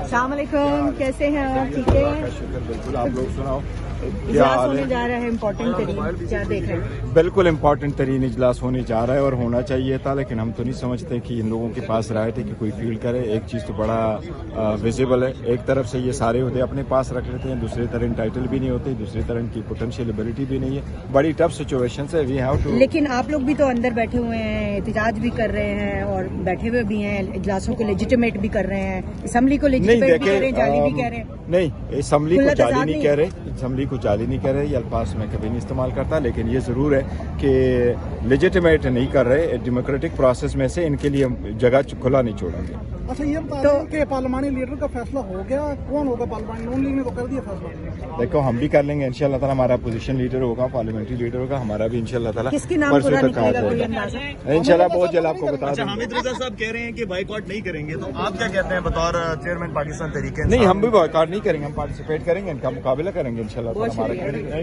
السلام علیکم، کیسے ہیں آپ؟ ٹھیک ہے؟ شکر، بالکل. آپ لوگ سناؤ کیا اجلاس حال ہونے ہے؟ جا رہا ہے امپورٹنٹ ترین، کیا دیکھ رہے ہیں؟ بالکل امپورٹنٹ ترین اجلاس ہونے جا رہا ہے اور ہونا چاہیے تھا، لیکن ہم تو نہیں سمجھتے کہ ان لوگوں کے پاس رائٹ ہے کہ کوئی فیلڈ کرے. ایک چیز تو بڑا ویزیبل ہے، ایک طرف سے یہ سارے عہدے اپنے پاس رکھ لیتے ہیں، دوسری طرح انٹائٹل بھی نہیں ہوتے، دوسری طرح ان کی پوٹینشیل ایبلٹی بھی نہیں ہے. بڑی ٹف سچویشن ہے. We have to. لیکن آپ لوگ بھی تو اندر بیٹھے ہوئے ہیں، احتجاج بھی کر رہے ہیں اور بیٹھے ہوئے بھی ہیں، اجلاسوں کو لیجیٹیمیٹ بھی کر رہے ہیں، اسمبلی کو لیجیٹیمیٹ بھی کر رہے ہیں، جعلی بھی کہہ رہے ہیں. نہیں، اسمبلی کو جعلی نہیں کہہ رہے، اسمبلی کو جعلی نہیں کہہ رہے. یہ الفاظ میں کبھی نہیں استعمال کرتا، لیکن یہ ضرور ہے کہ لیجیٹیمیٹ نہیں کر رہے. ڈیموکریٹک پروسیس میں سے ان کے لیے جگہ کھلا نہیں چھوڑیں گے. اچھا، یہ بتا کہ پارلیمانی لیڈر کا فیصلہ ہو گیا، کون ہوگا پارلیمانی؟ نون لیگ نے تو کر دیا فیصلہ. دیکھو ہم بھی کر لیں گے انشاءاللہ تعالیٰ. ہمارا اپوزیشن لیڈر ہوگا، پارلیمنٹری لیڈر ہوگا ہمارا بھی انشاءاللہ تعالیٰ. کس کے نام پورا نکلے گا کوئی اندازہ؟ انشاءاللہ بہت جلد آپ کو بتا دیں. حامد رضا صاحب کہہ رہے ہیں کہ بائیکاٹ نہیں کریں گے، تو آپ کیا کہتے ہیں بطور چیئرمین پاکستان تحریک انصاف؟ نہیں، ہم بھی بائیکاٹ نہیں کریں گے، ہم پارٹیسپیٹ کریں گے، ان کا مقابلہ کریں گے انشاءاللہ تعالیٰ. ہمارا